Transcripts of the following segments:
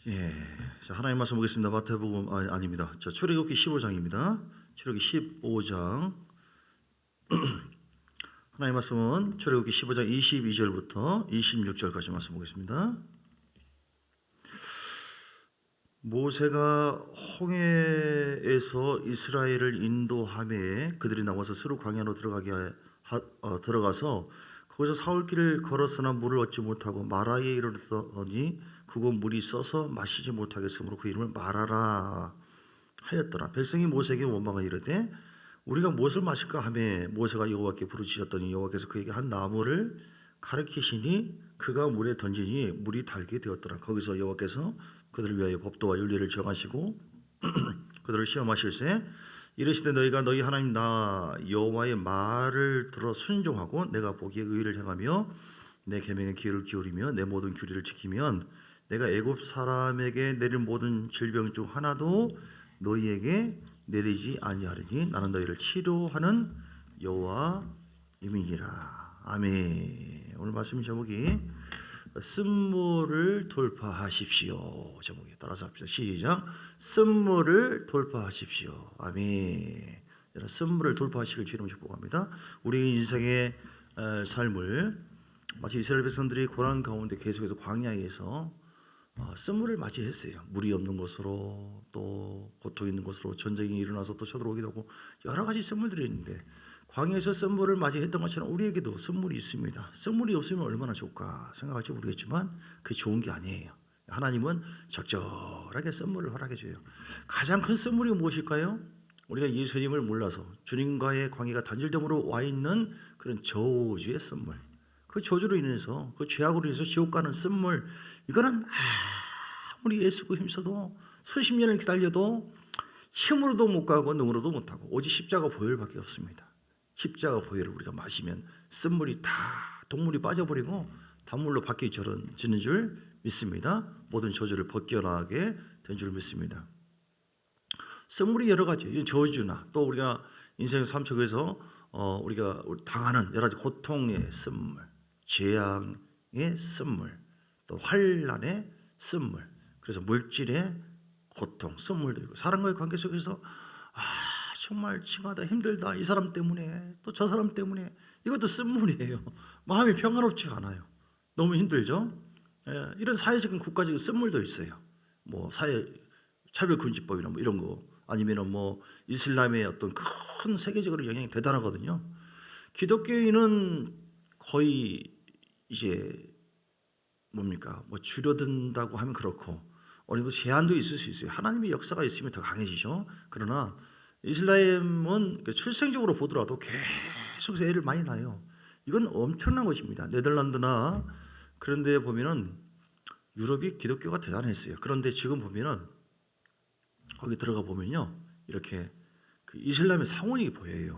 예, 자, 하나님 말씀 보겠습니다. 마태복음 아닙니다. 자, 출애굽기 15장입니다. 출애굽기 15장. 하나님 말씀은 출애굽기 15장 22절부터 26절까지 말씀 보겠습니다. 모세가 홍해에서 이스라엘을 인도하매 그들이 나와서 스루 광야로 들어가서 거기서 사흘길을 걸었으나 물을 얻지 못하고 마라에 이르렀더니 그곳 물이 써서 마시지 못하겠으므로 그 이름을 마라라 하였더라. 백성이 모세에게 원망하여 이르되 우리가 무엇을 마실까 하매 모세가 여호와께 부르짖었더니 여호와께서 그에게 한 나무를 가르치시니 그가 물에 던지니 물이 달게 되었더라. 거기서 여호와께서 그들을 위하여 법도와 윤리를 정하시고 그들을 시험하실세 이르시되 너희가 너희 하나님 나 여호와의 말을 들어 순종하고 내가 보기에 의를 행하며 내 계명에 귀를 기울이며 내 모든 규례를 지키면 내가 애굽 사람에게 내릴 모든 질병 중 하나도 너희에게 내리지 아니하리니 나는 너희를 치료하는 여호와임이니라. 아멘. 오늘 말씀 제목이 쓴물을 돌파하십시오. 제목에 따라서 합시다. 시작. 쓴물을 돌파하십시오. 아멘. 여러분, 쓴물을 돌파하시길 주님을 축복합니다. 우리 인생의 삶을 마치 이스라엘 백성들이 고난 가운데 계속해서 광야에서 쓴물을 맞이했어요. 물이 없는 곳으로 또 고통 있는 곳으로 전쟁이 일어나서 또 쳐들어오기도 하고 여러 가지 쓴물들이 있는데 광야에서 쓴물을 맞이했던 것처럼 우리에게도 쓴물이 있습니다. 쓴물이 없으면 얼마나 좋을까 생각할지 모르겠지만 그게 좋은 게 아니에요. 하나님은 적절하게 쓴물을 허락해 줘요. 가장 큰 쓴물이 무엇일까요? 우리가 예수님을 몰라서 주님과의 관계가 단절됨으로 와 있는 그런 저주의 쓴물, 그 저주로 인해서 그 죄악으로 인해서 지옥 가는 쓴물, 이거는 아무리 애쓰고 힘써도 수십 년을 기다려도 힘으로도 못 가고 능으로도 못 하고 오직 십자가 보혈밖에 없습니다. 십자가 보혈을 우리가 마시면 쓴물이 다 동물이 빠져버리고 단물로 바뀌어지는 줄 믿습니다. 모든 저주를 벗겨나게 된 줄 믿습니다. 쓴물이 여러 가지, 저주나 또 우리가 인생의 삶 속에서 우리가 당하는 여러 가지 고통의 쓴물, 재앙의 쓴물, 또 환난의 쓴물, 그래서 물질의 고통, 쓴물도 있고 사람과의 관계 속에서 정말 칭하다 힘들다 이 사람 때문에 또 저 사람 때문에 이것도 쓴물이에요. 마음이 평안롭지 않아요. 너무 힘들죠. 이런 사회적인 국가적인 쓴물도 있어요. 뭐 사회 차별금지법이나 뭐 이런 거 아니면은 뭐 이슬람의 어떤 큰 세계적으로 영향이 대단하거든요. 기독교인은 거의 이제 뭡니까 뭐 줄어든다고 하면 그렇고 어느 정도 제한도 있을 수 있어요. 하나님의 역사가 있으면 더 강해지죠. 그러나 이슬람은 출생적으로 보더라도 계속 애를 많이 낳아요. 이건 엄청난 것입니다. 네덜란드나 그런 데 보면은 유럽이 기독교가 대단했어요. 그런데 지금 보면은 거기 들어가 보면요, 이렇게 그 이슬람의 상원이 보여요.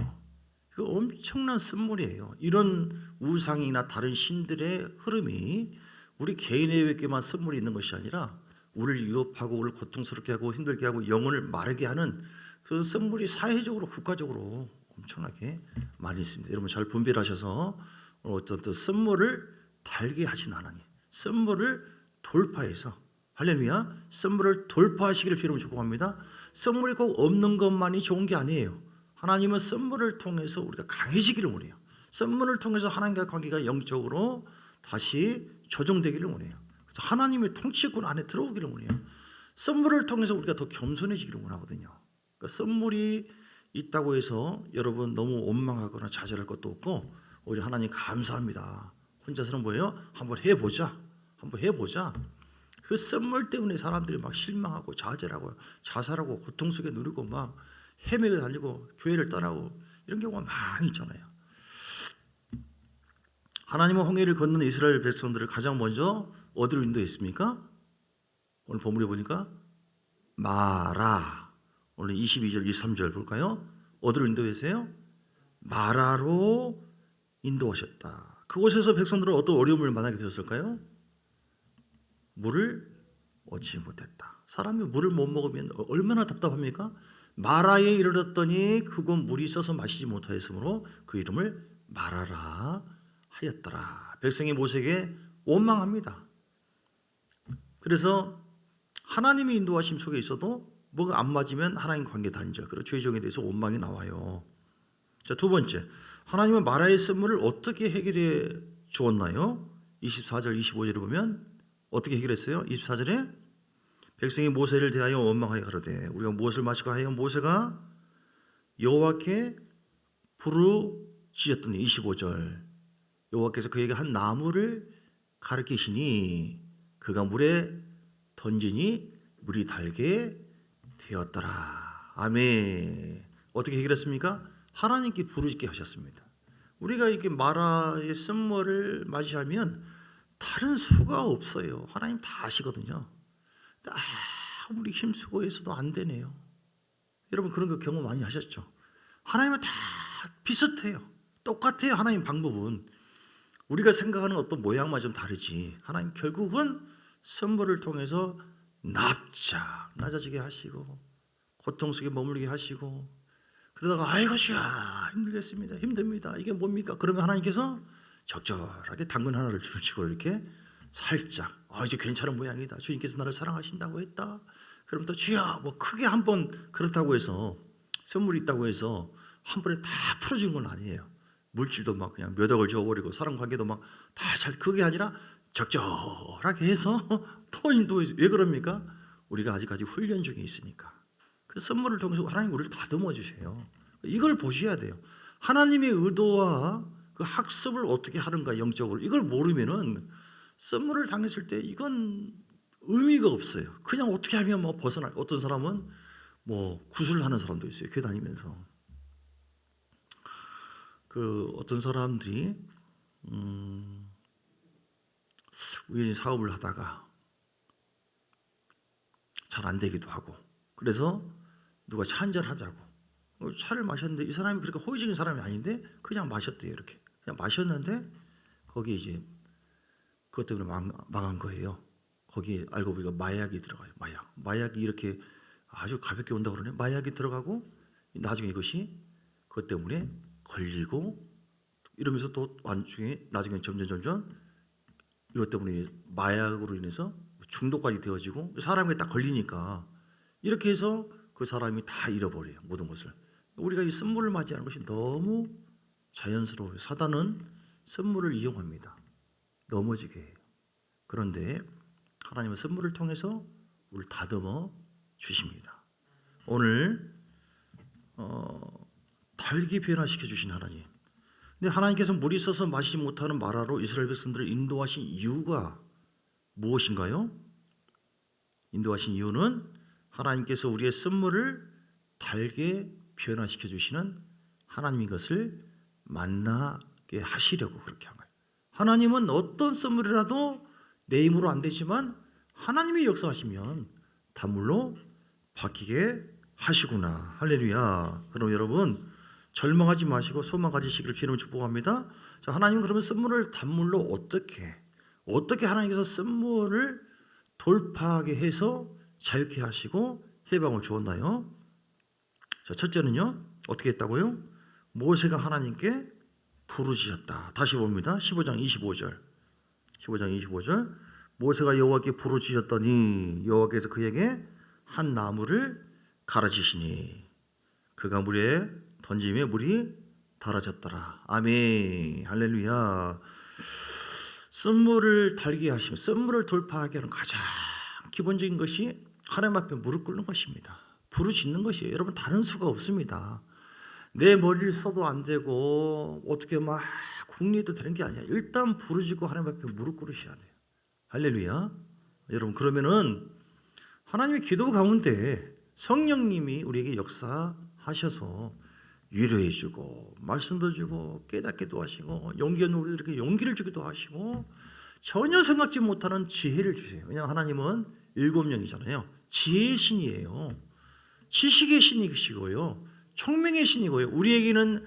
이거 엄청난 쓴물이에요. 이런 우상이나 다른 신들의 흐름이 우리 개인에게만 쓴물이 있는 것이 아니라 우리를 위협하고 우리를 고통스럽게 하고 힘들게 하고 영혼을 마르게 하는 그 쓴물이 사회적으로 국가적으로 엄청나게 많이 있습니다. 여러분 잘 분별하셔서 어떤 쓴물을 달게 하신 하나님, 쓴물을 돌파해서 할렐루야, 쓴물을 돌파하시기를 주님을 축복합니다. 쓴물이 꼭 없는 것만이 좋은 게 아니에요. 하나님은 쓴물을 통해서 우리가 강해지기를 원해요. 쓴물을 통해서 하나님과의 관계가 영적으로 다시 조정되기를 원해요. 그래서 하나님의 통치권 안에 들어오기를 원해요. 쓴물을 통해서 우리가 더 겸손해지기를 원하거든요. 그러니까 쓴물이 있다고 해서 여러분 너무 원망하거나 좌절할 것도 없고 오히려 하나님 감사합니다. 혼자서는 뭐예요? 한번 해보자. 그 쓴물 때문에 사람들이 막 실망하고 좌절하고 자살하고 고통 속에 누리고 막 헤매고 다니고 교회를 떠나고 이런 경우가 많이 있잖아요. 하나님은 홍해를 건넌 이스라엘 백성들을 가장 먼저 어디로 인도했습니까? 오늘 본문에 보니까 마라. 오늘 22절 23절 볼까요? 어디로 인도했어요? 마라로 인도하셨다. 그곳에서 백성들은 어떤 어려움을 만나게 되었을까요? 물을 얻지 못했다. 사람이 물을 못 먹으면 얼마나 답답합니까? 마라에 이르렀더니 그곳 물이 있어서 마시지 못하였으므로 그 이름을 마라라 하였더라. 백성이 모세에게 원망합니다. 그래서 하나님의 인도하심 속에 있어도 뭐가 안 맞으면 하나님 관계 단절, 그리고 죄정에 대해서 원망이 나와요. 자, 두 번째, 하나님은 마라의 쓴물을 어떻게 해결해 주었나요? 24절 25절에 보면 어떻게 해결했어요? 24절에 백성이 모세를 대하여 원망하여 가로되 우리가 무엇을 마시고 하여 모세가 여호와께 부르짖었더니 25절 여호와께서 그에게 한 나무를 가르치시니 그가 물에 던지니 물이 달게 되었더라. 아멘. 어떻게 해결했습니까? 하나님께 부르짖게 하셨습니다. 우리가 이렇게 마라의 쓴물을 맞이하면 다른 수가 없어요. 하나님 다 아시거든요. 아무리 힘쓰고 해서도 안 되네요. 여러분 그런 거 경험 많이 하셨죠? 하나님은 다 비슷해요. 똑같아요. 하나님 방법은. 우리가 생각하는 어떤 모양만 좀 다르지. 하나님 결국은 선물을 통해서 낮아지게 하시고 고통 속에 머물게 하시고 그러다가 아이고 주야 힘들겠습니다. 힘듭니다. 이게 뭡니까? 그러면 하나님께서 적절하게 당근 하나를 주시고 이렇게 살짝 이제 괜찮은 모양이다. 주님께서 나를 사랑하신다고 했다. 그럼 또 주야 뭐 크게 한번 그렇다고 해서 선물이 있다고 해서 한 번에 다 풀어진 건 아니에요. 물질도 막 그냥 몇 억을 줘버리고 사람 관계도 막 다 잘 그게 아니라 적절하게 해서 또 인도해서 왜 그럽니까? 우리가 아직까지 훈련 중에 있으니까. 그 선물을 통해서 하나님 우리를 다듬어 주세요. 이걸 보셔야 돼요. 하나님의 의도와 그 학습을 어떻게 하는가 영적으로 이걸 모르면은 선물을 당했을 때 이건 의미가 없어요. 그냥 어떻게 하면 뭐 벗어날 어떤 사람은 뭐 구슬하는 사람도 있어요. 교회 다니면서 그 어떤 사람들이 우연히 사업을 하다가 잘 안 되기도 하고 그래서 누가 차 한잔 하자고 차를 마셨는데 이 사람이 그렇게 호의적인 사람이 아닌데 그냥 마셨대요. 이렇게 그냥 마셨는데 거기 이제 그것 때문에 망한 거예요. 거기 알고 보니까 마약이 들어가요. 마약이 이렇게 아주 가볍게 온다고 그러네. 마약이 들어가고 나중에 이것이 그것 때문에 걸리고 이러면서 또 나중에 점점 이것 때문에 마약으로 인해서 중독까지 되어지고 사람에게 딱 걸리니까 이렇게 해서 그 사람이 다 잃어버려요. 모든 것을. 우리가 이 선물을 맞이하는 것이 너무 자연스러워요. 사단은 선물을 이용합니다. 넘어지게 해요. 그런데 하나님은 선물을 통해서 우리를 다듬어 주십니다. 오늘 달기 변화시켜 주신 하나님. 근데 하나님께서 물이 있어서 마시지 못하는 마라로 이스라엘 백성들을 인도하신 이유가 무엇인가요? 인도하신 이유는 하나님께서 우리의 선물을 달게 변화시켜 주시는 하나님인 것을 만나게 하시려고 그렇게 한 거예요. 하나님은 어떤 선물이라도 내 힘으로 안 되지만 하나님이 역사하시면 단물로 바뀌게 하시구나. 할렐루야. 그럼 여러분 절망하지 마시고 소망 가지시기를 주님을 축복합니다. 자, 하나님은 그러면 선물을 단물로 어떻게 하나님께서 선물을 돌파하게 해서 자유케 하시고 해방을 주었나요? 자, 첫째는요. 어떻게 했다고요? 모세가 하나님께 부르짖었다. 다시 봅니다. 15장 25절. 모세가 여호와께 부르짖었더니 여호와께서 그에게 한 나무를 가르치시니 그가 물에 던짐에 물이 달아졌더라. 아멘. 할렐루야. 선물을 달게 하시면 선물을 돌파하게 하는 가장 기본적인 것이 하나님 앞에 무릎 꿇는 것입니다. 부르짖는 것이에요. 여러분 다른 수가 없습니다. 내 머리를 써도 안 되고 어떻게 막 궁리해도 되는 게 아니야. 일단 부르짖고 하나님 앞에 무릎 꿇으셔야 돼요. 할렐루야. 여러분 그러면은 하나님의 기도 가운데 성령님이 우리에게 역사하셔서 위로해 주고 말씀도 주고 깨닫기도 하시고 용기 없는 우리들에게 용기를 주기도 하시고 전혀 생각지 못하는 지혜를 주세요. 왜냐하면 하나님은 일곱 영이잖아요. 지혜의 신이에요. 지식의 신이시고요. 총명의 신이고요. 우리에게는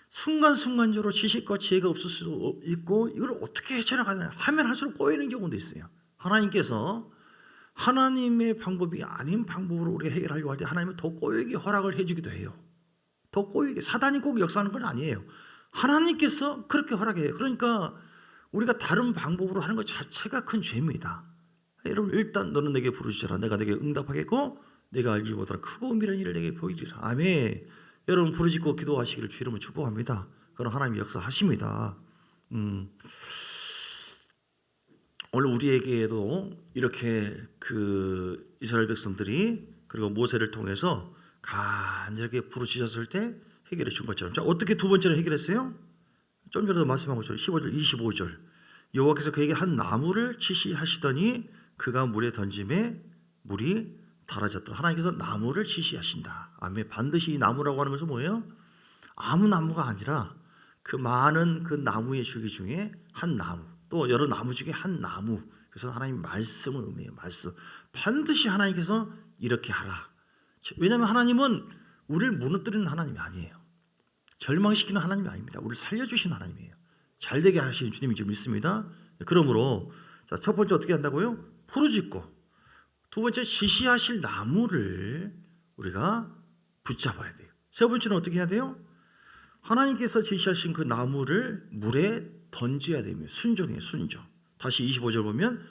순간순간적으로 지식과 지혜가 없을 수도 있고 이걸 어떻게 해결하냐 하면 할수록 꼬이는 경우도 있어요. 하나님께서 하나님의 방법이 아닌 방법으로 우리가 해결하려고 할 때 하나님은 더 꼬이게 허락을 해주기도 해요. 더 꼬이게. 사단이 꼭 역사하는 건 아니에요. 하나님께서 그렇게 허락해요. 그러니까 우리가 다른 방법으로 하는 것 자체가 큰 죄입니다. 여러분 일단 너는 내게 부르짖어라. 내가 내게 응답하겠고 내가 알지 못하는 크고 은밀한 일을 내게 보이리라. 아멘. 여러분 부르짖고 기도하시기를 주 이름으로 축복합니다. 그건 하나님이 역사하십니다. 오늘 우리에게도 이렇게 그 이스라엘 백성들이 그리고 모세를 통해서 간절하게 부르짖었을 때 해결해 준 것처럼, 자 어떻게 두 번째로 해결했어요? 좀 전에도 말씀한 것처럼 15절 25절 여호와께서 그에게 한 나무를 지시하시더니 그가 물에 던짐에 물이 달아졌다. 하나님께서 나무를 지시하신다. 아멘. 반드시 이 나무라고 하는 것은 뭐예요? 아무 나무가 아니라 그 많은 그 나무의 줄기 중에 한 나무, 또 여러 나무 중에 한 나무. 그래서 하나님 말씀을 의미해요. 말씀. 반드시 하나님께서 이렇게 하라. 왜냐하면 하나님은 우리를 무너뜨리는 하나님이 아니에요. 절망시키는 하나님이 아닙니다. 우리를 살려주시는 하나님이에요. 잘되게 하시는 주님인 줄 믿습니다. 그러므로 자, 첫 번째 어떻게 한다고요? 부르짖고, 두 번째 지시하실 나무를 우리가 붙잡아야 돼요. 세 번째는 어떻게 해야 돼요? 하나님께서 지시하신 그 나무를 물에 던져야 됩니다. 순종이에요. 순종. 다시 25절 보면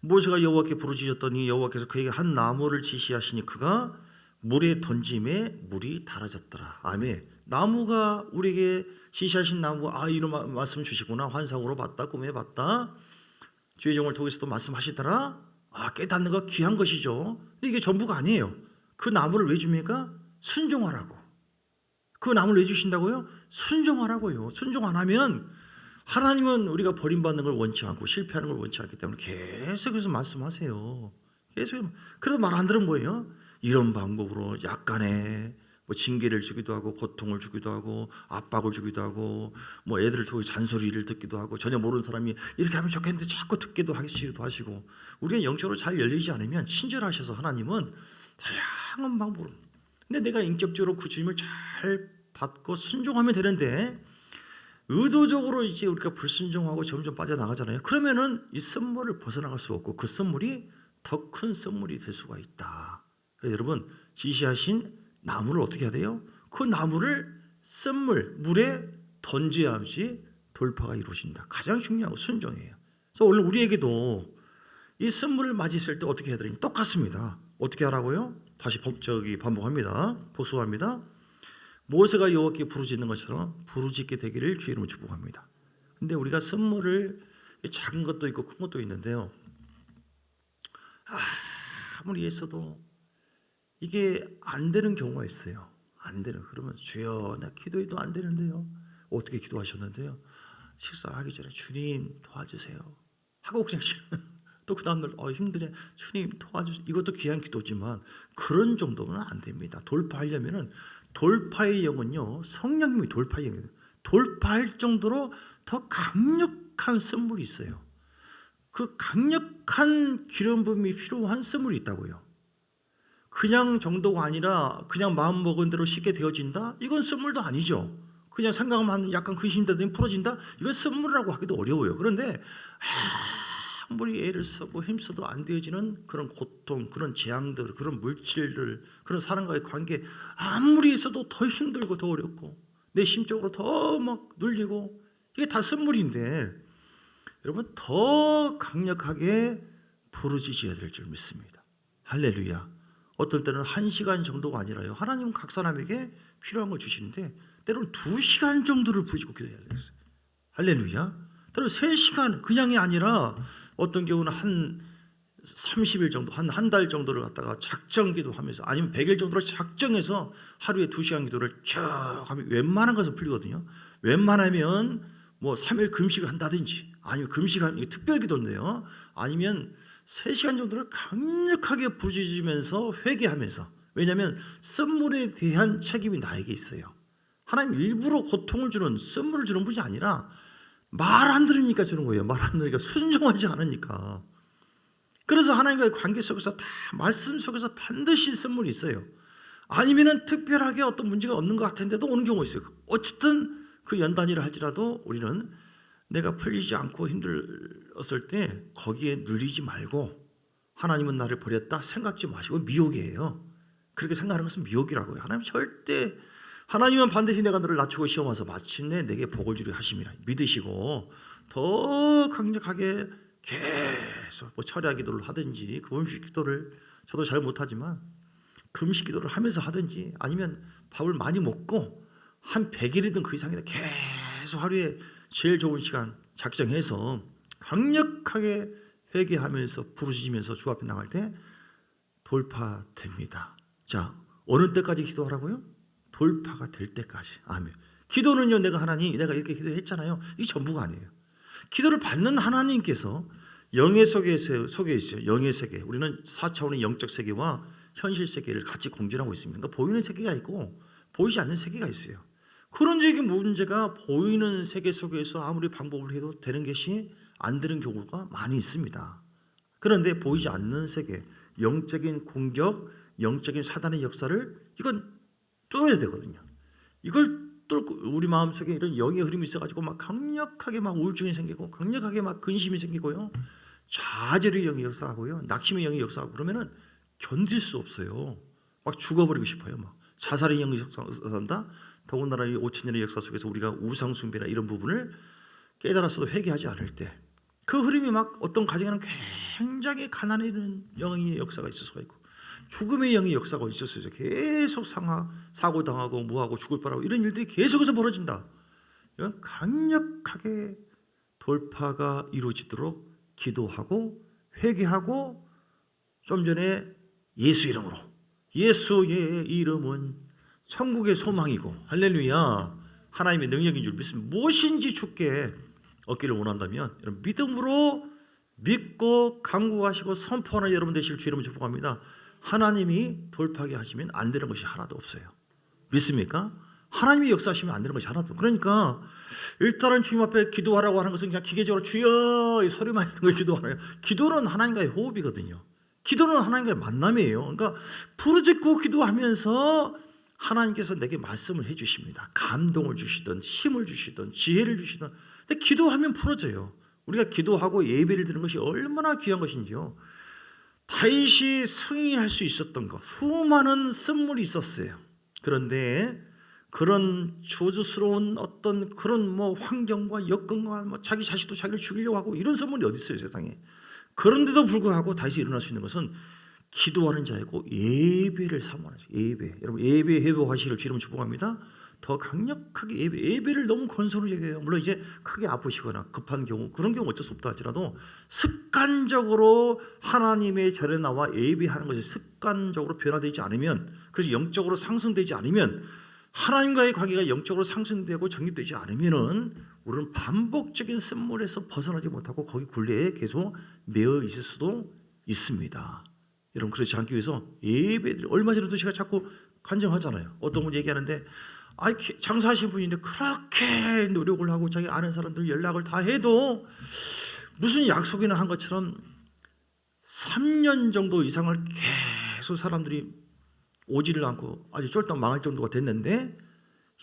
모세가 여호와께 부르짖었더니 여호와께서 그에게 한 나무를 지시하시니 그가 물에 던짐에 물이 달아졌더라. 아멘. 나무가 우리에게 지시하신 나무가 이런 말씀 주시구나. 환상으로 봤다. 꿈에 봤다. 주의 종을 통해서도 말씀하시더라. 깨닫는 거 귀한 것이죠. 근데 이게 전부가 아니에요. 그 나무를 왜 줍니까? 순종하라고. 그 나무를 왜 주신다고요? 순종하라고요. 순종 안 하면 하나님은 우리가 버림받는 걸 원치 않고 실패하는 걸 원치 않기 때문에 계속해서 말씀하세요. 계속. 그래도 말 안 들으면 뭐예요? 이런 방법으로 약간의 징계를 주기도 하고 고통을 주기도 하고 압박을 주기도 하고 애들을 통해 잔소리를 듣기도 하고 전혀 모르는 사람이 이렇게 하면 좋겠는데 자꾸 듣기도 하시고 우리가 영적으로 잘 열리지 않으면 친절하셔서 하나님은 다양한 방법으로, 근데 내가 인격적으로 그 주님을 잘 받고 순종하면 되는데 의도적으로 이제 우리가 불순종하고 점점 빠져나가잖아요. 그러면은 이 선물을 벗어나갈 수 없고 그 선물이 더 큰 선물이 될 수가 있다. 그래서 여러분 지시하신 나무를 어떻게 해야 돼요? 그 나무를 선물 물에 던져야 하지 돌파가 이루어진다. 가장 중요한 건 순종이에요. 그래서 오늘 우리에게도 이 선물을 맞이했을 때 어떻게 해야 되냐? 똑같습니다. 어떻게 하라고요? 다시 반복합니다. 복습합니다. 모세가 여호와께 부르짖는 것처럼 부르짖게 되기를 주의 이름으로 축복합니다. 근데 우리가 선물을 작은 것도 있고 큰 것도 있는데요. 아무리 했어도 이게 안 되는 경우가 있어요. 안 되는. 그러면 주여 나 기도해도 안 되는데요. 어떻게 기도하셨는데요? 식사하기 전에 주님 도와주세요 하고 그냥 또 그 다음날 힘드네. 주님 도와주세요. 이것도 귀한 기도지만 그런 정도는 안 됩니다. 돌파하려면은 돌파의 영은요 성령님이 돌파의 영이에요. 돌파할 정도로 더 강력한 선물이 있어요. 그 강력한 기름 부음이 필요한 선물이 있다고요. 그냥 정도가 아니라 그냥 마음 먹은 대로 쉽게 되어진다? 이건 선물도 아니죠. 그냥 생각하면 약간 그 힘들더니 풀어진다? 이건 선물이라고 하기도 어려워요. 그런데 아무리 애를 쓰고 힘써도 안 되어지는 그런 고통, 그런 재앙들, 그런 물질들, 그런 사람과의 관계 아무리 있어도 더 힘들고 더 어렵고 내 심적으로 더 막 눌리고 이게 다 선물인데 여러분 더 강력하게 부르짖어야 될 줄 믿습니다. 할렐루야. 어떤 때는 1시간 정도가 아니라요. 하나님은 각 사람에게 필요한 걸 주시는데 때로는 2시간 정도를 부르짖고 기도해야 되겠어요. 할렐루야. 때로는 3시간 그냥이 아니라 어떤 경우는 한 30일 정도, 한 달 정도를 갖다가 작정 기도하면서 아니면 100일 정도로 작정해서 하루에 2시간 기도를 쭉 하면 웬만한 것은 풀리거든요. 웬만하면 3일 금식을 한다든지 아니면 금식하는 게 특별 기도인데요. 아니면 3시간 정도를 강력하게 부르짖으면서 회개하면서, 왜냐하면 선물에 대한 책임이 나에게 있어요. 하나님 일부러 고통을 주는 선물을 주는 분이 아니라 말 안 들으니까 주는 거예요. 말 안 들으니까 순종하지 않으니까. 그래서 하나님과의 관계 속에서 다 말씀 속에서 반드시 선물이 있어요. 아니면은 특별하게 어떤 문제가 없는 것 같은데도 오는 경우가 있어요. 어쨌든 그 연단이라 할지라도 우리는 내가 풀리지 않고 힘들었을 때 거기에 눌리지 말고 하나님은 나를 버렸다 생각지 마시고, 미혹이에요. 그렇게 생각하는 것은 미혹이라고요. 하나님은 반드시 내가 너를 낮추고 시험하서 마침내 내게 복을 주려 하심이라 믿으시고 더 강력하게 계속 뭐 철야 기도를 하든지 금식 기도를 저도 잘 못하지만 금식 기도를 하면서 하든지 아니면 밥을 많이 먹고 한 100일이든 그 이상이든 계속 하루에 제일 좋은 시간 작정해서 강력하게 회개하면서 부르짖으면서 주 앞에 나갈 때 돌파됩니다. 자, 어느 때까지 기도하라고요? 돌파가 될 때까지. 아멘. 기도는요, 내가 이렇게 기도했잖아요. 이게 전부가 아니에요. 기도를 받는 하나님께서 영의 속에 있어요. 영의 세계. 우리는 4차원의 영적 세계와 현실 세계를 같이 공존하고 있습니다. 그러니까 보이는 세계가 있고 보이지 않는 세계가 있어요. 그런 적인 문제가 보이는 세계 속에서 아무리 방법을 해도 되는 것이 안 되는 경우가 많이 있습니다. 그런데 보이지 않는 세계, 영적인 공격, 영적인 사단의 역사를 이건 뚫어야 되거든요. 이걸 뚫고 우리 마음속에 이런 영의 흐름이 있어가지고 막 강력하게 막 우울증이 생기고 강력하게 막 근심이 생기고요. 좌절의 영이 역사하고요. 낙심의 영이 역사하고 그러면은 견딜 수 없어요. 막 죽어버리고 싶어요. 막 자살의 영이 역사한다. 더군다나 이 5,000년의 역사 속에서 우리가 우상 숭배나 이런 부분을 깨달았어도 회개하지 않을 때 그 흐름이 막 어떤 가정에는 굉장히 가난해지는 영의 역사가 있을 수가 있고 죽음의 영의 역사가 있었어요. 계속 사고 당하고 뭐하고 죽을 뻔하고 이런 일들이 계속해서 벌어진다. 이건 강력하게 돌파가 이루어지도록 기도하고 회개하고 좀 전에 예수 이름으로 예수의 이름은 천국의 소망이고 할렐루야 하나님의 능력인 줄 믿습니다. 무엇인지 주께 얻기를 원한다면 믿음으로 믿고 간구하시고 선포하는 여러분 되실 주 이름을 축복합니다. 하나님이 돌파하게 하시면 안 되는 것이 하나도 없어요. 믿습니까? 하나님이 역사하시면 안 되는 것이 하나도 없어요. 그러니까 일단은 주님 앞에 기도하라고 하는 것은 그냥 기계적으로 주여 이 소리만 있는 걸 기도하나요? 기도는 하나님과의 호흡이거든요. 기도는 하나님과의 만남이에요. 그러니까 부르짖고 기도하면서 하나님께서 내게 말씀을 해주십니다. 감동을 주시든 힘을 주시든 지혜를 주시든. 근데 기도하면 풀어져요. 우리가 기도하고 예배를 드리는 것이 얼마나 귀한 것인지요. 다윗이 승리할 수 있었던 것, 수많은 쓴물이 있었어요. 그런데 그런 저주스러운 어떤 그런 뭐 환경과 여건과 뭐 자기 자식도 자기를 죽이려고 하고 이런 선물이 어디 있어요, 세상에. 그런데도 불구하고 다윗이 일어날 수 있는 것은 기도하는 자이고 예배를 사모하는 자. 예배. 여러분 예배 회복하시기를 주님 축복합니다. 더 강력하게 예배를 너무 건설을 얘기해요. 물론 이제 크게 아프시거나 급한 경우 그런 경우 어쩔 수 없다 할지라도 습관적으로 하나님의 절에 나와 예배하는 것이 습관적으로 변화되지 않으면 그래서 영적으로 상승되지 않으면 하나님과의 관계가 영적으로 상승되고 정립되지 않으면은 우리는 반복적인 쓴물에서 벗어나지 못하고 거기 굴레에 계속 매여 있을 수도 있습니다. 여러분 그렇지 않기 위해서 예배들이 얼마 전에도 제가 자꾸 간증하잖아요. 어떤 분 얘기하는데 장사하신 분인데 그렇게 노력을 하고 자기 아는 사람들 연락을 다 해도 무슨 약속이나 한 것처럼 3년 정도 이상을 계속 사람들이 오지를 않고 아주 쫄딱 망할 정도가 됐는데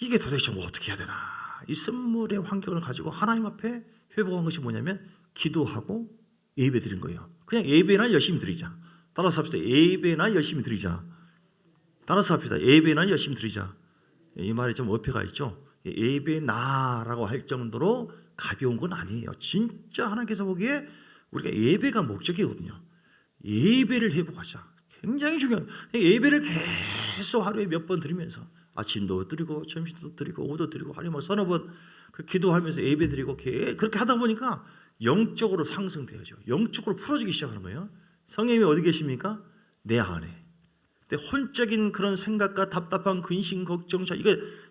이게 도대체 뭐 어떻게 해야 되나. 이 쓴물의 환경을 가지고 하나님 앞에 회복한 것이 뭐냐면 기도하고 예배 드린 거예요. 그냥 예배나 열심히 드리자. 따라서 합시다. 예배나 열심히 드리자. 따라서 합시다. 예배나 열심히 드리자. 이 말이 좀 어폐가 있죠. 예배나라고 할 정도로 가벼운 건 아니에요. 진짜 하나님께서 보기에 우리가 예배가 목적이거든요. 예배를 회복하자. 굉장히 중요해요. 예배를 계속 하루에 몇 번 드리면서 아침도 드리고 점심도 드리고 오후도 드리고 하루에 뭐 서너 번 기도하면서 예배 드리고 그렇게 하다 보니까 영적으로 상승되어져. 영적으로 풀어지기 시작하는 거예요. 성령님이 어디 계십니까? 내 안에. 근데 혼적인 그런 생각과 답답한 근심, 걱정,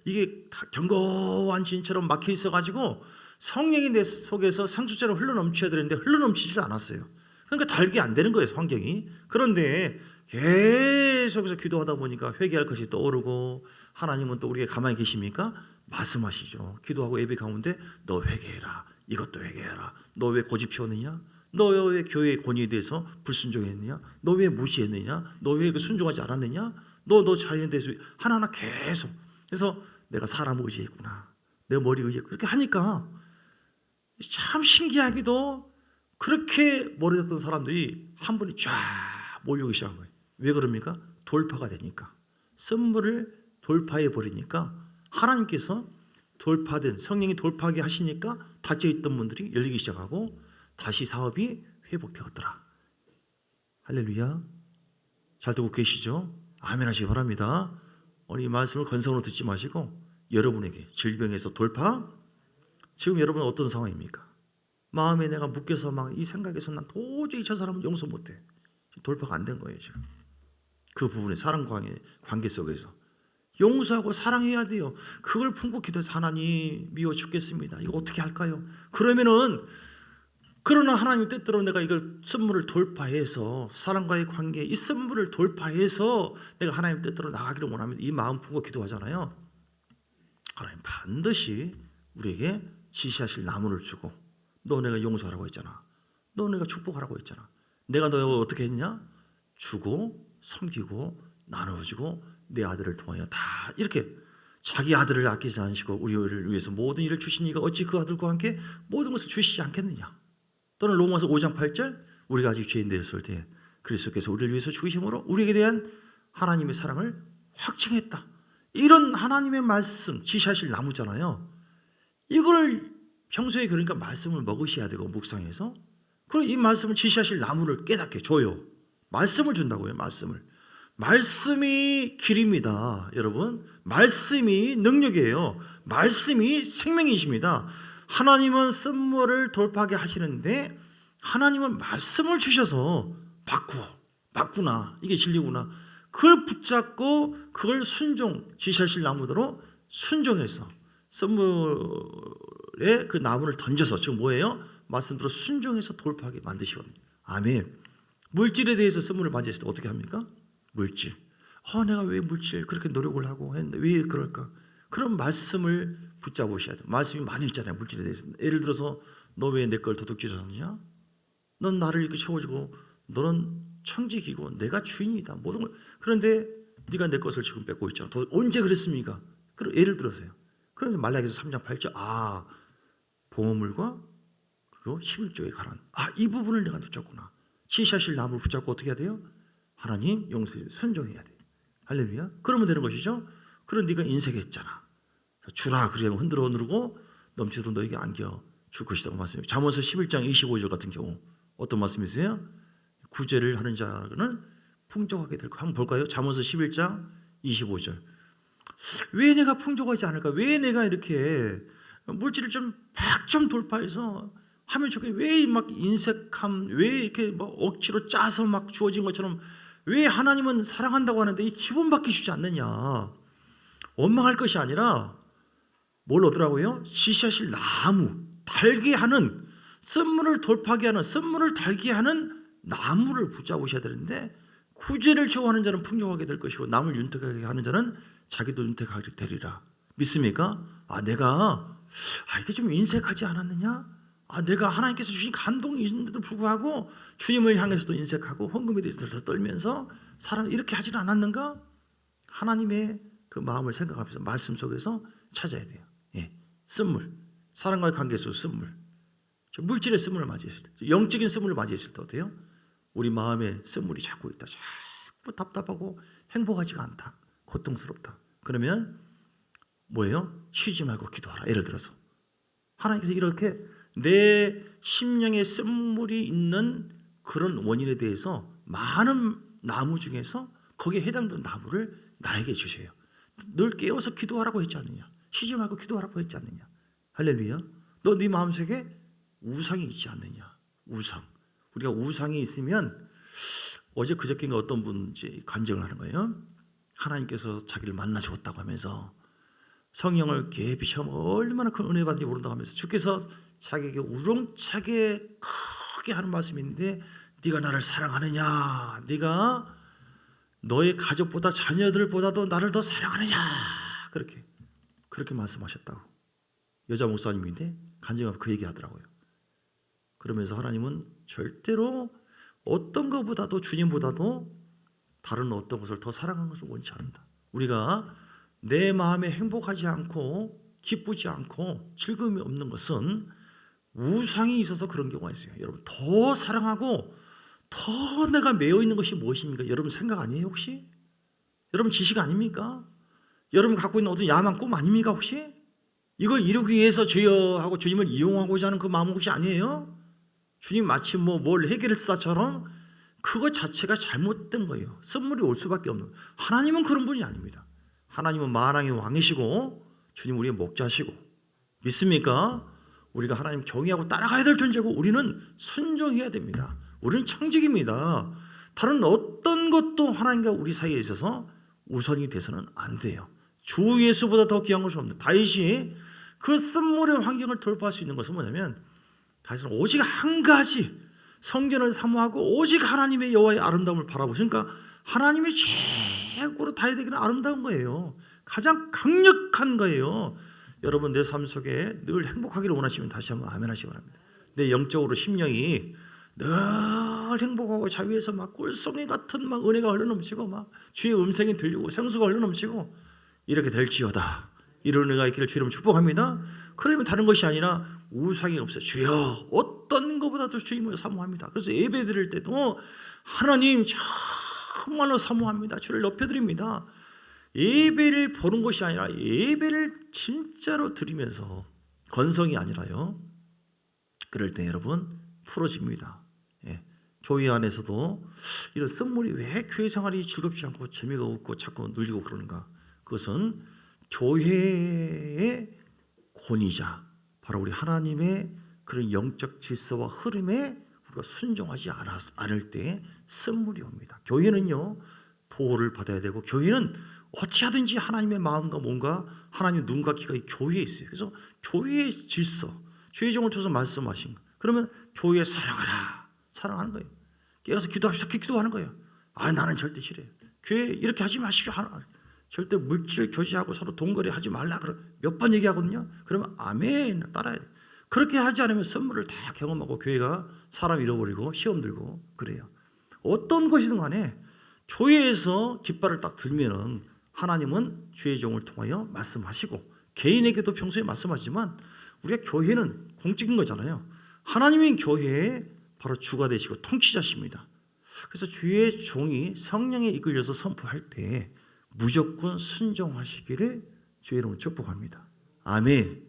이게 다 견고한 진처럼 막혀 있어가지고 성령이 내 속에서 상수처럼 흘러넘쳐야 되는데 흘러넘치지 않았어요. 그러니까 달게 안 되는 거예요, 환경이. 그런데 계속해서 기도하다 보니까 회개할 것이 떠오르고 하나님은 또 우리에게 가만히 계십니까? 말씀하시죠. 기도하고 예배 가운데 너 회개해라. 이것도 회개해라. 너 왜 고집 피웠느냐? 너 왜 교회의 권위에 대해서 불순종했느냐? 너 왜 무시했느냐? 너 왜 순종하지 않았느냐? 너 자연에 대해서 하나하나 계속. 그래서 내가 사람 의지했구나. 내 머리 의지했구나. 그렇게 하니까 참 신기하게도 그렇게 멀어졌던 사람들이 한 번에 쫙 몰려오기 시작한 거예요. 왜 그럽니까? 돌파가 되니까. 쓴물을 돌파해 버리니까 하나님께서 돌파된 성령이 돌파하게 하시니까 닫혀있던 문들이 열리기 시작하고 다시 사업이 회복되었더라. 할렐루야. 잘 듣고 계시죠? 아멘 하시기 바랍니다. 오늘 이 말씀을 건성으로 듣지 마시고 여러분에게 질병에서 돌파. 지금 여러분은 어떤 상황입니까? 마음에 내가 묶여서 막 이 생각에서 난 도저히 저 사람은 용서 못해. 돌파가 안 된 거예요 지금. 그 부분에 사랑과의 관계 속에서 용서하고 사랑해야 돼요. 그걸 품고 기도해서 하나님 미워 죽겠습니다. 이거 어떻게 할까요? 그러면은 그러나 하나님 뜻대로 내가 이걸 선물을 돌파해서 사랑과의 관계 이 선물을 돌파해서 내가 하나님 뜻대로 나가기를 원하면 이 마음 품고 기도하잖아요. 하나님 반드시 우리에게 지시하실 나무를 주고 너 내가 용서하라고 했잖아. 너 내가 축복하라고 했잖아. 내가 너 어떻게 했냐? 주고 섬기고 나눠주고 내 아들을 통하여 다 이렇게 자기 아들을 아끼지 않으시고 우리를 위해서 모든 일을 주신 이가 어찌 그 아들과 함께 모든 것을 주시지 않겠느냐. 또는 로마서 5장 8절 우리가 아직 죄인 되었을 때 그리스도께서 우리를 위해서 죽으심으로 우리에게 대한 하나님의 사랑을 확증했다. 이런 하나님의 말씀 지시하실 나무잖아요. 이걸 평소에 그러니까 말씀을 먹으셔야 되고 묵상해서 그리고 이 말씀을 지시하실 나무를 깨닫게 줘요. 말씀을 준다고요. 말씀이 길입니다. 여러분 말씀이 능력이에요. 말씀이 생명이십니다. 하나님은 쓴물을 돌파하게 하시는데 하나님은 말씀을 주셔서 맞구나 이게 진리구나 그걸 붙잡고 그걸 지시하실 나무대로 순종해서 쓴물에 그 나무를 던져서 지금 뭐예요? 말씀대로 순종해서 돌파하게 만드시거든요. 아멘. 물질에 대해서 쓴물을 맞이했을 때 어떻게 합니까? 물질. 내가 왜 물질 그렇게 노력을 하고 했는데 왜 그럴까? 그런 말씀을 붙잡으셔야 돼요. 말씀이 많이 있잖아요. 물질에 대해서. 예를 들어서 너 왜 내 걸 도둑질하느냐? 넌 나를 이렇게 채워주고 너는 청지기고 내가 주인이다. 모든 걸. 그런데 네가 내 것을 지금 뺏고 있잖아. 언제 그랬습니까? 예를 들어서요. 그런데 말라기서 3장 8절 보물과 그리고 11조의 가란. 이 부분을 내가 놓쳤구나. 지시하실 나무를 붙잡고 어떻게 해야 돼요? 하나님 용서해 순종해야 돼요. 할렐루야. 그러면 되는 것이죠. 그럼 네가 인색했잖아. 주라 그러면 흔들어 누르고 넘치도록 너에게 안겨 줄 것이라고 말씀해요. 잠언서 11장 25절 같은 경우 어떤 말씀이세요? 구제를 하는 자는 풍족하게 될 거. 한번 볼까요? 잠언서 11장 25절. 왜 내가 풍족하지 않을까? 왜 내가 이렇게 물질을 좀 돌파해서 하면 좋겠? 왜 막 인색함? 왜 이렇게 뭐 억지로 짜서 막 주어진 것처럼 왜 하나님은 사랑한다고 하는데 이 기본밖에 주지 않느냐? 원망할 것이 아니라 뭘 얻으라고요? 지시하실 나무, 달게 하는 쓴물을 돌파하게 하는 쓴물을 달게 하는 나무를 붙잡으셔야 되는데 구제를 좋아하는 자는 풍족하게 될 것이고 남을 윤택하게 하는 자는 자기도 윤택하게 되리라. 믿습니까? 내가 이게 좀 인색하지 않았느냐? 내가 하나님께서 주신 감동이 있는데도 불구하고 주님을 향해서도 인색하고 헌금에 대해서 더 떨면서 사람 이렇게 하지는 않았는가? 하나님의 그 마음을 생각하면서 말씀 속에서 찾아야 돼요. 쓴물, 사랑과의 관계 속 쓴물, 물질의 쓴물을 맞이했을 때, 영적인 쓴물을 맞이했을 때 어때요? 우리 마음에 쓴물이 자꾸 있다. 자꾸 답답하고 행복하지가 않다. 고통스럽다. 그러면 뭐예요? 쉬지 말고 기도하라. 예를 들어서 하나님께서 이렇게 내 심령에 쓴물이 있는 그런 원인에 대해서 많은 나무 중에서 거기에 해당되는 나무를 나에게 주세요. 늘 깨워서 기도하라고 했지 않느냐? 쉬지 말고 기도하라고 했지 않느냐? 할렐루야. 너 네 마음속에 우상이 있지 않느냐? 우상. 우리가 우상이 있으면 어제 그저께인가 어떤 분이 간증을 하는 거예요. 하나님께서 자기를 만나 주었다고 하면서 성령을 깊이 시험 얼마나 큰 은혜 받는지 모른다고 하면서 주께서 자기에게 우렁차게 크게 하는 말씀이 있는데 네가 나를 사랑하느냐? 네가 너의 가족보다 자녀들보다도 나를 더 사랑하느냐? 그렇게 말씀하셨다고. 여자 목사님인데 간증하면서 그 얘기하더라고요. 그러면서 하나님은 절대로 어떤 것보다도 주님보다도 다른 어떤 것을 더 사랑하는 것을 원치 않는다. 우리가 내 마음에 행복하지 않고 기쁘지 않고 즐거움이 없는 것은 우상이 있어서 그런 경우가 있어요. 여러분 더 사랑하고 더 내가 매여 있는 것이 무엇입니까? 여러분 생각 아니에요 혹시? 여러분 지식 아닙니까? 여러분 갖고 있는 어떤 야망 꿈 아닙니까 혹시? 이걸 이루기 위해서 주여 하고 주님을 이용하고자 하는 그 마음 혹시 아니에요? 주님 마치 뭘 해결했사처럼 그거 자체가 잘못된 거예요. 선물이 올 수밖에 없는 거예요. 하나님은 그런 분이 아닙니다. 하나님은 만왕의 왕이시고 주님 우리의 목자시고, 믿습니까? 우리가 하나님 경외하고 따라가야 될 존재고 우리는 순종해야 됩니다. 우리는 청직입니다. 다른 어떤 것도 하나님과 우리 사이에 있어서 우선이 돼서는 안 돼요. 주 예수보다 더 귀한 것은 없는데, 다윗이 그 쓴물의 환경을 돌파할 수 있는 것은 뭐냐면, 다윗은 오직 한 가지 성전을 사모하고 오직 하나님의 여호와의 아름다움을 바라보시니까 하나님이 최고로 다윗에게는 아름다운 거예요. 가장 강력한 거예요. 여러분 내 삶 속에 늘 행복하기를 원하시면 다시 한번 아멘 하시기 바랍니다. 내 영적으로 심령이 늘 행복하고 자위에서 막 꿀송이 같은 막 은혜가 흘러넘치고 막 주의 음성이 들리고 생수가 흘러넘치고 이렇게 될지어다. 이런 은혜가 있기를 주님 축복합니다. 그러면 다른 것이 아니라 우상이 없어요. 주여 어떤 것보다도 주님을 사모합니다. 그래서 예배 드릴 때도 하나님 정말로 사모합니다. 주를 높여드립니다. 예배를 보는 것이 아니라 예배를 진짜로 드리면서, 건성이 아니라요. 그럴 때 여러분 풀어집니다. 예. 교회 안에서도 이런 선물이 왜 교회 생활이 즐겁지 않고 재미가 없고 자꾸 눌리고 그러는가? 그것은 교회의 권위자, 바로 우리 하나님의 그런 영적 질서와 흐름에 우리가 순종하지 않을 때 선물이 옵니다. 교회는요 보호를 받아야 되고, 교회는 어찌 하든지 하나님의 마음과 몸과 하나님의 눈과 귀가 이 교회에 있어요. 그래서 교회의 질서, 주의 종을 통해서 말씀하신 거, 그러면 교회에 사랑하라, 사랑하는 거예요. 깨어서 기도합시다, 기도하는 거예요. 나는 절대 싫어요. 교회 이렇게 하지 마십시오. 절대 물질 교제하고 서로 동거래하지 말라. 몇 번 얘기하거든요. 그러면 아멘 따라야 돼요. 그렇게 하지 않으면 선물을 다 경험하고 교회가 사람 잃어버리고 시험 들고 그래요. 어떤 것이든 간에 교회에서 깃발을 딱 들면은 하나님은 주의 종을 통하여 말씀하시고, 개인에게도 평소에 말씀하시지만 우리가 교회는 공적인 거잖아요. 하나님이 교회에 바로 주가 되시고 통치자십니다. 그래서 주의 종이 성령에 이끌려서 선포할 때 무조건 순종하시기를 주의 이름으로 축복합니다. 아멘.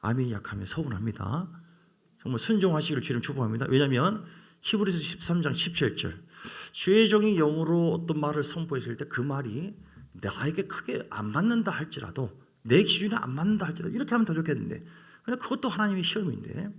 아멘이 약하면 서운합니다. 정말 순종하시기를 주의 이름으로 축복합니다. 왜냐하면 히브리서 13장 17절, 주의 종이 영으로 어떤 말을 선포했을 때 그 말이 나에게 크게 안 맞는다 할지라도, 내 기준에 안 맞는다 할지라도 이렇게 하면 더 좋겠는데, 그냥 그것도 하나님의 시험인데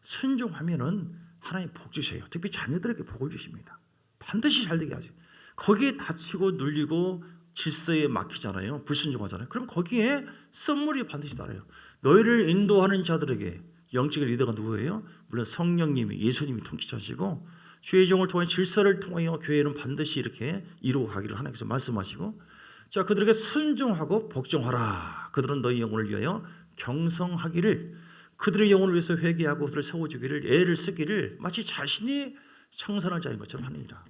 순종하면은 하나님 복 주세요. 특히 자녀들에게 복을 주십니다. 반드시 잘 되게 하세요. 거기에 다치고 눌리고 질서에 막히잖아요. 불순종하잖아요. 그럼 거기에 선물이 반드시 따라요. 너희를 인도하는 자들에게, 영적인 리더가 누구예요? 물론 성령님이, 예수님이 통치자시고, 주의 종을 통해 질서를 통하여 교회는 반드시 이렇게 이루어가기를 하나님께서 말씀하시고, 자, 그들에게 순종하고 복종하라. 그들은 너희 영혼을 위하여 경성하기를, 그들의 영혼을 위해서 회개하고 그들을 세워주기를, 애를 쓰기를 마치 자신이 청산할 자인 것처럼 하느니라.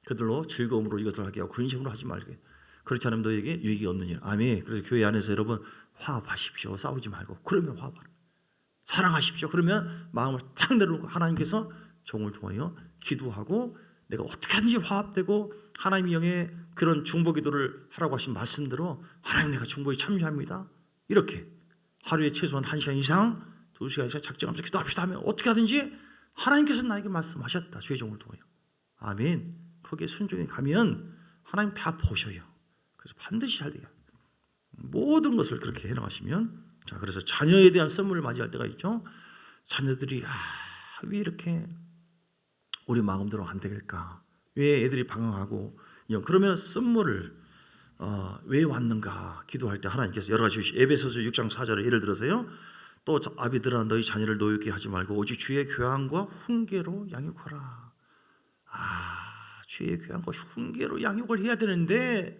그들로 즐거움으로 이것을 하게 하고 근심으로 하지 말게. 그렇지 않으면 너에게 유익이 없느니라. 아멘. 그래서 교회 안에서 여러분 화합하십시오. 싸우지 말고. 그러면 화합하라. 사랑하십시오. 그러면 마음을 탁 내려놓고 하나님께서 종을 통하여 기도하고, 내가 어떻게 하든지 화합되고 하나님의 영에 그런 중보 기도를 하라고 하신 말씀대로 하나님 내가 중보에 참여합니다. 이렇게 하루에 최소한 1시간 이상 2시간 이상 작정하면서 기도합시다 하면 어떻게 하든지 하나님께서 나에게 말씀하셨다. 주의 종을 통하여. 아멘. 거기에 순종해 가면 하나님 다 보셔요. 그래서 반드시 잘 돼요. 모든 것을 그렇게 해나가시면, 자, 그래서 자녀에 대한 선물을 맞이할 때가 있죠. 자녀들이 왜 이렇게 우리 마음대로 안 될까? 왜 애들이 방황하고, 그러면 선물을 왜 왔는가 기도할 때 하나님께서 여러 가지 에베소서 6장 4절에 예를 들어서요. 또 아비들아 너희 자녀를 노엽게 하지 말고 오직 주의 교양과 훈계로 양육하라. 주의 교양과 훈계로 양육을 해야 되는데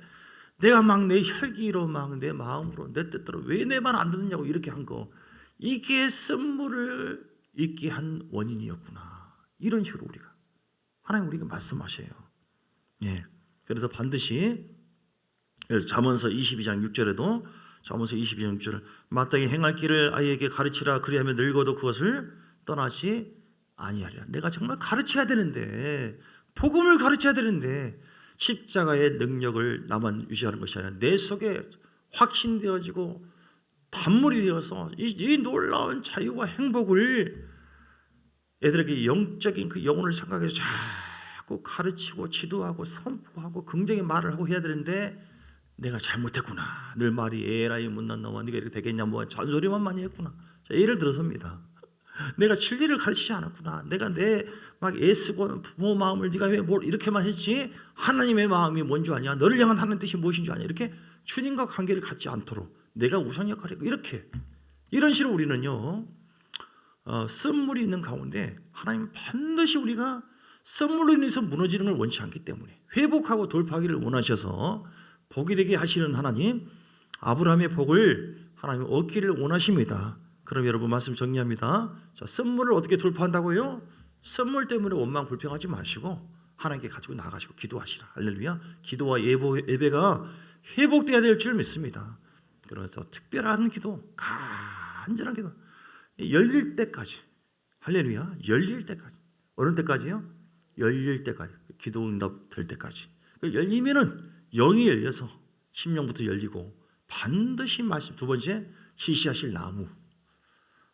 내가 막 내 혈기로 막 내 마음으로 내 뜻대로 왜 내 말 안 듣느냐고 이렇게 한 거, 이게 선물을 잊게 한 원인이었구나. 이런 식으로 우리가 하나님 우리에게 말씀하셔요. 예. 그래서 반드시 잠언서 22장 6절에도 잠언서 22장 6절 마땅히 행할 길을 아이에게 가르치라. 그리하면 늙어도 그것을 떠나지 아니하리라. 내가 정말 가르쳐야 되는데, 복음을 가르쳐야 되는데 십자가의 능력을 나만 유지하는 것이 아니라 내 속에 확신되어지고 단물이 되어서 이 놀라운 자유와 행복을 애들에게 영적인 그 영혼을 생각해서 자꾸 가르치고 지도하고 선포하고 긍정의 말을 하고 해야 되는데 내가 잘못했구나. 늘 말이 에라이 못난 놈아 네가 이렇게 되겠냐 뭐 잔소리만 많이 했구나. 자, 예를 들어서입니다. 내가 진리를 가르치지 않았구나. 내가 내 막 애쓰고 부모 마음을 네가 왜 뭘 이렇게만 했지? 하나님의 마음이 뭔지 아냐? 너를 향한 하나님의 뜻이 무엇인지 아냐? 이렇게 주님과 관계를 갖지 않도록 내가 우선 역할이고 이렇게 이런 식으로 우리는요 쓴물이 있는 가운데 하나님은 반드시 우리가 쓴물로 인해서 무너지는 걸 원치 않기 때문에 회복하고 돌파하기를 원하셔서 복이 되게 하시는 하나님, 아브라함의 복을 하나님 얻기를 원하십니다. 그럼 여러분 말씀 정리합니다. 자, 쓴물을 어떻게 돌파한다고요? 쓴물 때문에 원망 불평하지 마시고 하나님께 가지고 나가시고 기도하시라. 할렐루야. 기도와 예배가 회복돼야 될 줄 믿습니다. 그래서 특별한 기도, 간절한 기도 열릴 때까지, 할렐루야, 열릴 때까지. 어느 때까지요? 열릴 때까지. 기도 응답 될 때까지. 열리면은 영이 열려서 심령부터 열리고 반드시 말씀. 두 번째, 지시하실 나무.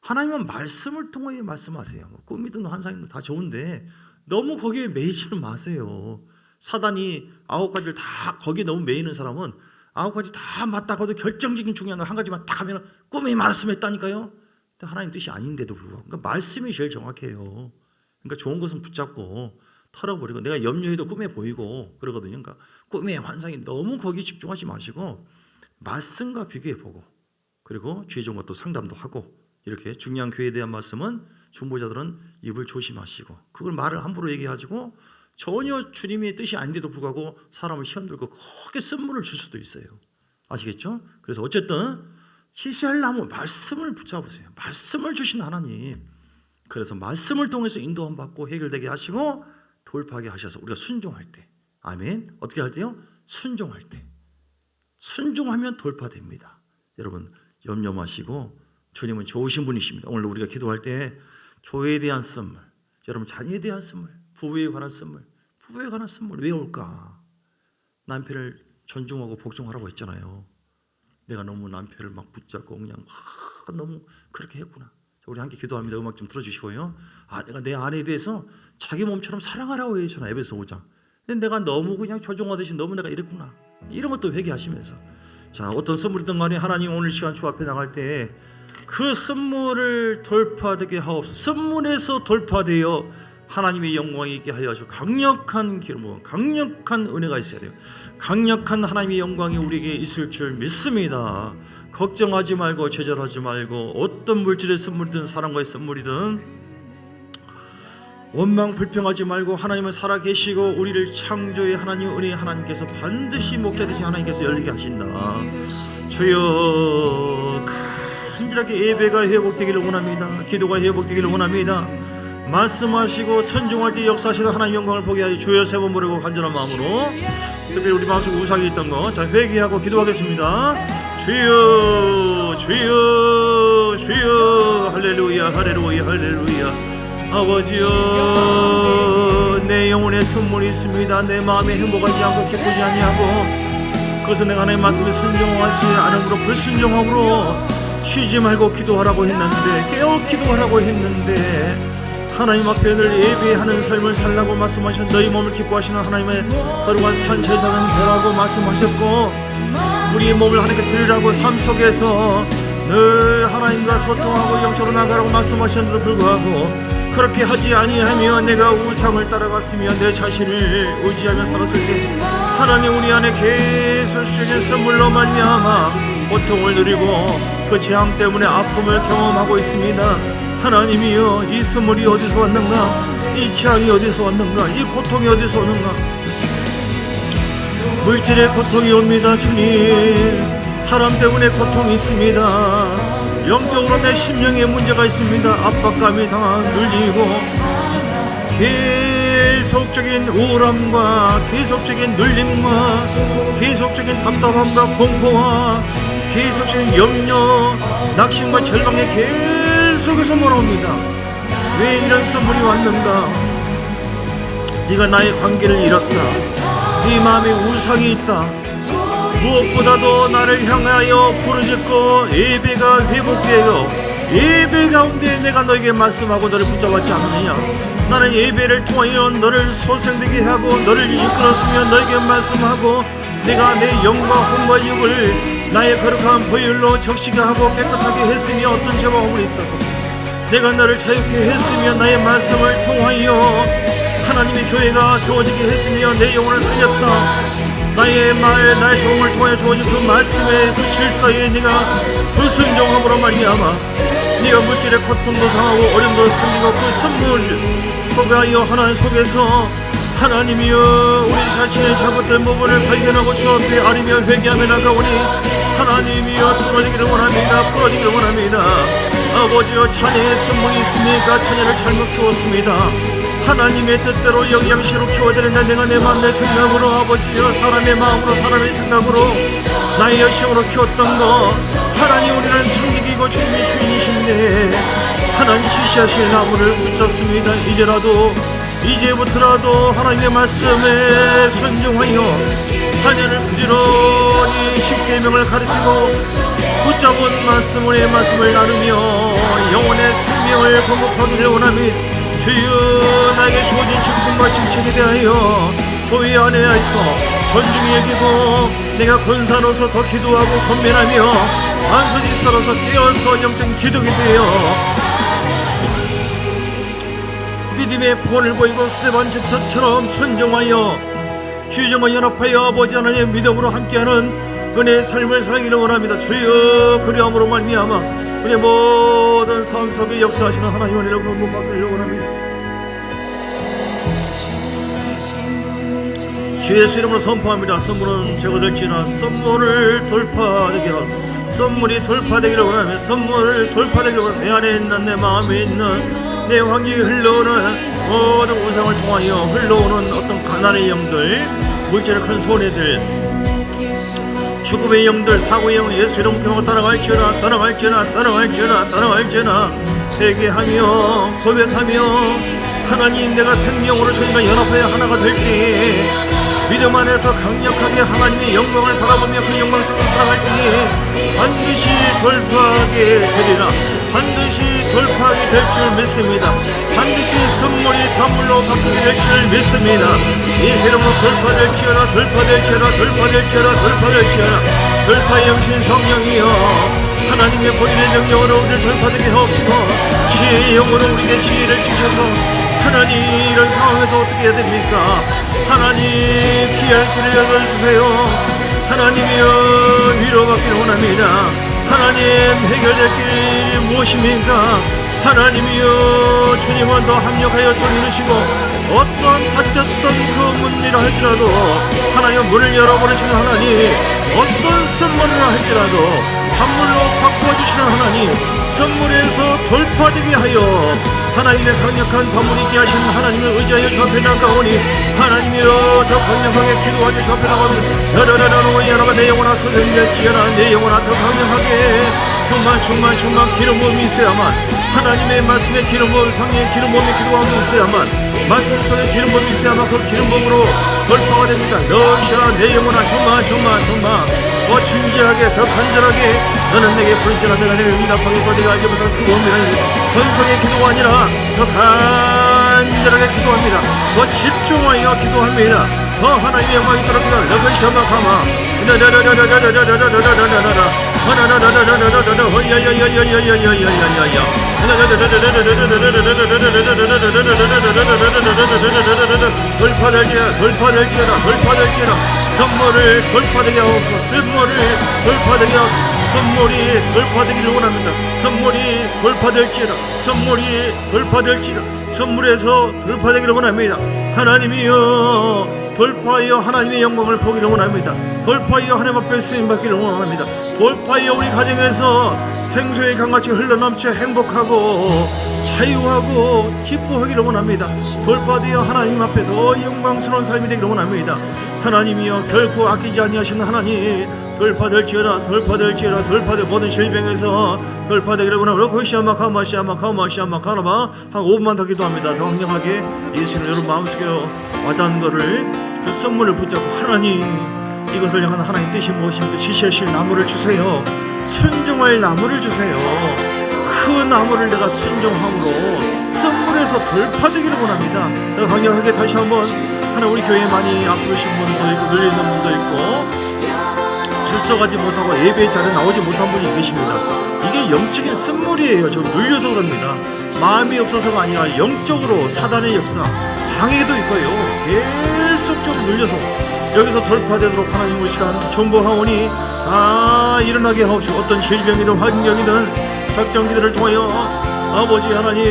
하나님은 말씀을 통해 말씀하세요. 꿈이든 환상이든 다 좋은데 너무 거기에 매이지는 마세요. 사단이 9가지를 다 거기에 너무 매이는 사람은 9가지 다 맞다고도 결정적인 중요한 거 한 가지만 딱 하면 꿈이 말씀했다니까요. 근데 하나님 뜻이 아닌데도 불구하고 그러니까 말씀이 제일 정확해요. 그러니까 좋은 것은 붙잡고 털어버리고 내가 염려해도 꿈에 보이고 그러거든요. 그러니까 꿈의 환상이 너무 거기에 집중하지 마시고 말씀과 비교해보고 그리고 죄종 것도 상담도 하고 이렇게 중요한 교회에 대한 말씀은 중보자들은 입을 조심하시고 그걸 말을 함부로 얘기하시고 전혀 주님의 뜻이 아닌데도 불구하고 사람을 시험 들고 크게 쓴물을 줄 수도 있어요. 아시겠죠? 그래서 어쨌든 지시할 나무 말씀을 붙잡으세요. 말씀을 주신 하나님. 그래서 말씀을 통해서 인도함 받고 해결되게 하시고 돌파하게 하셔서 우리가 순종할 때, 아멘. 어떻게 할 때요? 순종할 때. 순종하면 돌파됩니다. 여러분 염려 마시고 주님은 좋으신 분이십니다. 오늘 우리가 기도할 때 교회에 대한 선물, 여러분 자녀에 대한 선물, 부부에 관한 선물, 부부에 관한 선물 왜 올까? 남편을 존중하고 복종하라고 했잖아요. 내가 너무 남편을 막 붙잡고 그냥 막 너무 그렇게 했구나. 우리 함께 기도합니다. 음악 좀 틀어주시고요. 내가 내 아내에 대해서 자기 몸처럼 사랑하라고 했잖아. 에베소 5장. 근데 내가 너무 그냥 조종하듯이 너무 내가 이랬구나. 이런 것도 회개하시면서 자 어떤 선물이든 간에 하나님 오늘 시간 주 앞에 나갈 때 그 선물을 돌파되게 하옵소서. 선물에서 돌파되어 하나님의 영광이 있게 하여 주시고 강력한 기름, 강력한 은혜가 있어야 돼요. 강력한 하나님의 영광이 우리에게 있을 줄 믿습니다. 걱정하지 말고 좌절하지 말고 어떤 물질의 선물이든 사랑과의 선물이든 원망 불평하지 말고 하나님은 살아계시고 우리를 창조의 하나님 은혜의 하나님께서 반드시 목자되신 하나님께서 열리게 하신다. 주여 간절하게 예배가 회복되기를 원합니다. 기도가 회복되기를 원합니다. 말씀하시고 순종할 때 역사하시는 하나님 영광을 보게 하여 주여 세 번 부르고 간절한 마음으로 특별히 우리 마음속에 우상이 있던 거 자 회개하고 기도하겠습니다. 주여 주여 주여 할렐루야 할렐루야 할렐루야. 아버지여 내 영혼에 선물이 있습니다. 내 마음에 행복하지 않고 기쁘지 아니하고 그것은 내가 하나님의 말씀에 순종하지 않음으로 불순종함으로 쉬지 말고 기도하라고 했는데 깨어 기도하라고 했는데 하나님 앞에 늘 예배하는 삶을 살라고 말씀하신 너희 몸을 기뻐하시는 하나님의 거룩한 산 제사장은 되라고 말씀하셨고 우리의 몸을 하나님께 드리라고 삶 속에서 늘 하나님과 소통하고 영적으로 나가라고 말씀하셨는데도 불구하고 그렇게 하지 아니하며 내가 우상을 따라갔으며 내 자신을 의지하며 살았을 때 하나님 우리 안에 계속 주신 선물로 말미암아 고통을 누리고 그 재앙 때문에 아픔을 경험하고 있습니다. 하나님이여 이 선물이 어디서 왔는가? 이 재앙이 어디서 왔는가? 이 고통이 어디서 오는가? 물질의 고통이 옵니다. 주님 사람 때문에 고통이 있습니다. 영적으로 내 심령에 문제가 있습니다. 압박감이 다 눌리고 계속적인 우울함과 계속적인 눌림과 계속적인 답답함과 공포와 계속적인 염려, 낙심과 절망에 계속해서 몰아옵니다. 왜 이런 선물이 왔는가? 네가 나의 관계를 잃었다. 네 마음에 우상이 있다. 무엇보다도 나를 향하여 부르짖고 예배가 회복되어 예배 가운데 내가 너에게 말씀하고 너를 붙잡았지 않느냐. 나는 예배를 통하여 너를 소생되게 하고 너를 이끌었으며 너에게 말씀하고 내가 내 영과 혼과 육을 나의 거룩한 보혈로 적시게 하고 깨끗하게 했으며 어떤 죄와 허물이 있어도 내가 너를 자유케 했으며 나의 말씀을 통하여 하나님의 교회가 세워지게 했으며 내 영혼을 살렸다. 나의 말, 나의 소음을 통하여 주어진 그 말씀의 그 실사에 네가 불순종함으로 말미암아 네가 물질의 고통도 당하고 어려움도 생기고 그 선물 속하여 하나님 속에서 하나님이여 우리 자신의 잘못된 부분을 발견하고 주 앞에 아리며 회개하며 나가오니 하나님이여 부러지기를 원합니다. 부러지기를 원합니다. 아버지여 자녀의 선물이 있으니까 자녀를 잘못 키웠습니다. 하나님의 뜻대로 영양실로 키워야 되는데 내가 내 마음 내 생각으로 아버지여 사람의 마음으로 사람의 생각으로 나의 열심으로 키웠던 거 하나님 우리는 창직이고 주님이 주인이신데 하나님 지시하실 나무를 붙잡습니다. 이제부터라도 하나님의 말씀에 순종하여 자녀를 부지런히 십계명을 가르치고 붙잡은 말씀을 나누며 영혼의 생명을 공급하기를 원하며 주여 나에게 주어진 직분과 직책에 대하여 교회 안에서 존중히 여기고 내가 권사로서 더 기도하고 권면하며 안수집사로서 깨어서 영적 기독이 되어 믿음의 본을 보이고 스데반 집사처럼 순종하여 주의정과 연합하여 아버지 하나님의 믿음으로 함께하는 은혜의 삶을 살기를 원합니다. 주여 그리함으로 말미암아 우리의 모든 삶 속에 역사하시는 하나님 은혜를 공급받기를 원합니다. 주 예수 이름으로 선포합니다. 선물은 제거될지나 선물을 돌파되게 하고 선물이 돌파되기를 원하며 선물을 돌파되기를 원하며 내 안에 있는 내 마음에 있는 내 환경에 흘러오는 모든 우상을 통하여 흘러오는 어떤 가난의 영들 물질의 큰 손해들 죽음의 영들 사고의 영 예수 이름 기억하고 따라갈지어다 회개하며 고백하며 하나님 내가 생명으로 저희가 연합하여 하나가 될 때에 믿음 안에서 강력하게 하나님의 영광을 바라보며 그 영광 속에 살아갈 때에 반드시 돌파하게 되리라. 반드시 돌파하게 될 줄 믿습니다. 반드시 선물이 단물로 바꾸게 될 줄 믿습니다. 예수 이름으로 돌파될지어다 돌파의 영신 성령이여 하나님의 본인의 능력으로 우리를 돌파되게 하옵시고 지혜의 영으로 우리에게 지혜를 주셔서 하나님 이런 상황에서 어떻게 해야 됩니까? 하나님 피할 길을 열어주세요. 하나님이여 위로받기를 원합니다. 하나님 해결될 길이 무엇입니까? 하나님이여 주님은 더 합력하여 손이르시고 어떤 닫혔던 그 문이라 할지라도 하나님 문을 열어버리시는 하나님 어떤 선물이라 할지라도 선물로 바꿔주시는 하나님 선물에서 돌파되게 하여 하나님의 강력한 선물이 있게 하신 하나님을 의지하여 주 앞에 나가오니 하나님이여 더 강력하게 기도하여 주 앞에 나가오니 여러러러러러러러 내 영혼아 소생될지어다 내 영혼아 더 강력하게 충만 기름 부음이 있어야만 하나님의 말씀에 기름 부음 상의 기름 부음이 기도함이 있어야만 말씀 속에 기름 부음이 있어야만 그 기름 부음으로 돌파가 됩니다. 너시아 내 영혼아 충만 더 진지하게 더 간절하게 너는 내게 부르짖으라 내가 내게 응답하겠고 내가 알기보다 그거옵니다. 건성의 기도가 아니라 더 간절하게 기도합니다. 더 집중하여 기도합니다. 더 하나님의 영광이 떨어지게 러그시아마카마 돌파될지어다 선물을 돌파되게 하옵소서. 선물이 돌파되기를 원합니다. 선물에서 돌파되기를 원합니다. 하나님이여 돌파하여 하나님의 영광을 보기를 원합니다. 돌파하여 하나님 앞에 쓰임받기를 원합니다. 돌파하여 우리 가정에서 생수의 강같이 흘러넘쳐 행복하고 자유하고 기뻐하기를 원합니다. 돌파되어 하나님 앞에 더 영광스러운 삶이 되기를 원합니다. 하나님이여 결코 아끼지 아니하시는 하나님 돌파될지어다 모든 질병에서 돌파되기를 원하고 코시아마 카마시아마 카라마 한 5분만 더 기도합니다. 더 강력하게 예수는 여러분 마음속에 와닿는 거를 그 선물을 붙잡고 하나님 이것을 향한 하나님 뜻이 무엇입니까? 지시하실 나무를 주세요. 순종할 나무를 주세요. 그 나무를 내가 순종함으로 선물에서 돌파되기를 원합니다. 내가 강력하게 다시 한번 하나 우리 교회에 많이 아프신 분도 있고 눌리는 분도 있고 출석하지 못하고 예배의 자리에 나오지 못한 분이 계십니다. 이게 영적인 선물이에요. 좀 눌려서 그럽니다. 마음이 없어서가 아니라 영적으로 사단의 역사 방해도 있고요. 계속적으로 눌려서 여기서 돌파되도록 하나님 우리 시간 정보하오니 다 일어나게 하옵시고 어떤 질병이든 환경이든 작정기들을 통하여 아버지 하나님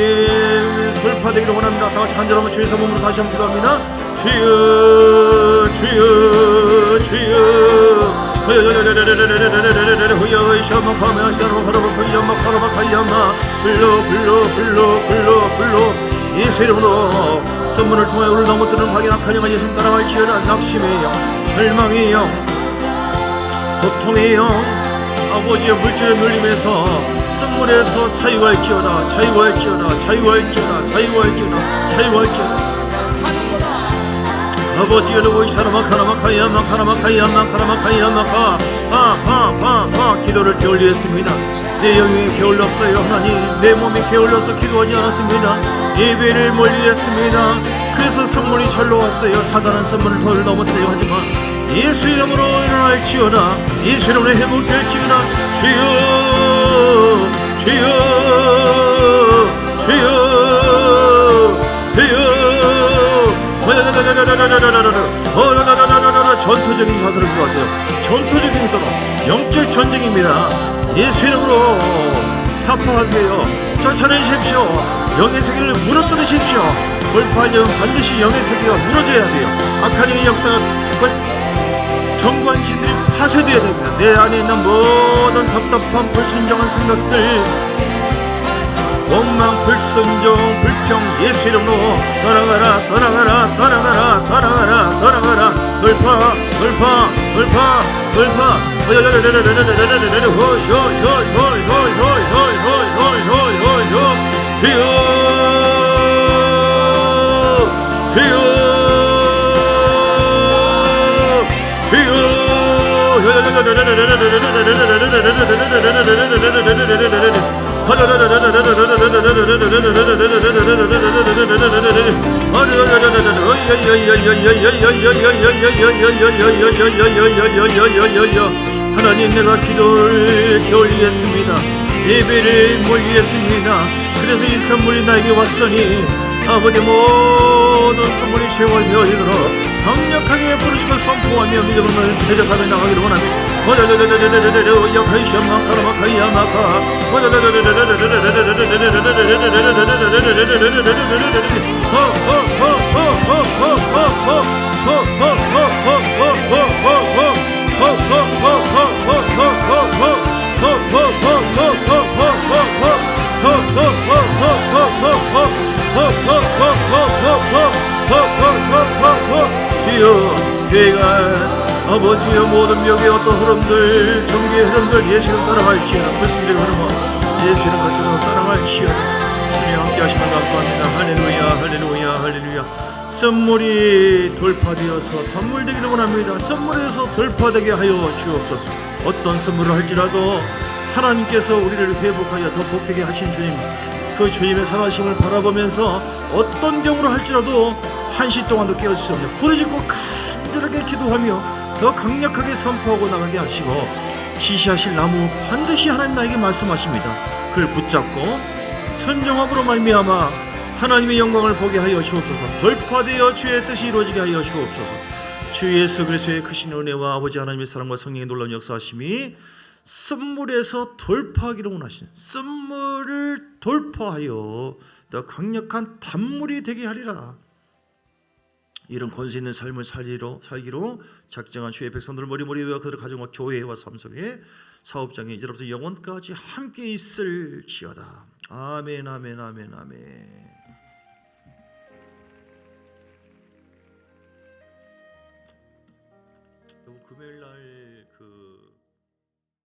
돌파되기를 원합니다. 다같이 간절하면 주의 사몸으로 다시 한번 기도합니다. 주여 주여 주여 예수의 이름으로 선문을 통해 우리 넘어뜨는 확인한 가정한 예수 따라갈지어다. 낙심의 영, 절망의 영, 고통의 영, 아버지의 물질의 눌림에서 선물에서 자유할지어다. 자유할지어다. 자유할지어다. 자유할지어다. 자유할지어다. 아버지 여러분 샤라마카라마카야마카라마카야마카라마카야마카 파파파파 기도를 게을리했습니다. 내 영이 게을렀어요. 하나님 내 몸이 게을러서 기도하지 않았습니다. 예배를 멀리했습니다. 그래서 선물이 절로 왔어요. 사단은 선물을 더 넘어뜨려 하지만 예수 이름으로 일어날지어다. 예수 이름으로 회복될지어다. 주여 주여 주여 주여 전투적인 자세를 필요하세요. 전투적인 기도로 영적 전쟁입니다. 예수 이름으로 타파하세요. 쫓아내십시오. 영의 세계를 무너뜨리십시오. 돌파하려면 반드시 영의 세계가 무너져야 돼요. 악한 영의 역사가 정관신들이 파쇄되어야 됩니다. 내 안에 있는 모든 답답한 불순종한 생각들, 원망, 불순종, 불평 예수 이름으로 떠나가라 떠나가라 떠나가라 떠나가라 떠나가라. 돌파 돌파 돌파 돌파 하나님 내가 기도를 게을리했습니다. 예배를 멀리했습니다. 그래서 이 선물이 나에게 왔으니 아버지 모든 선물이 세월되어 이르러 강력하게 부르짖고 선포하며 믿음을 대적하며 나가기를 원합니다. 주여 교회가 아버지의 모든 묘의 어떤 흐름들 종교의 흐름들 예수를 따라갈지어다. 불신의 흐름은 예수를 거쳐서 따라갈지어다. 주님 함께 하시면 감사합니다. 할렐루야 할렐루야 할렐루야. 선물이 돌파되어서 단물되기를 원합니다. 선물에서 돌파되게 하여 주옵소서. 어떤 선물을 할지라도 하나님께서 우리를 회복하여 더 복되게 하신 주님, 그 주님의 선하심을 바라보면서 어떤 경우로 할지라도 한시 동안도 깨어질 수 없는 부르짖고 간절하게 기도하며 더 강력하게 선포하고 나가게 하시고 지시하실 나무 반드시 하나님 나에게 말씀하십니다. 그를 붙잡고 선정함으로 말미암아 하나님의 영광을 보게 하여 주옵소서. 돌파되어 주의 뜻이 이루어지게 하여 주옵소서. 주 예수 그리스도의 크신 은혜와 아버지 하나님의 사랑과 성령의 놀라운 역사하심이 선물에서 돌파하기를 원하시는, 선물을 돌파하여 더 강력한 단물이 되게 하리라. 이런 권세 있는 삶을 살기로 작정한 주의 백성들을 머리머리 외워 그들의 가정과 교회와 삶 속에 사업장에 이제부터 영원까지 함께 있을지어다. 아멘 아멘 아멘 아멘. 금요일 날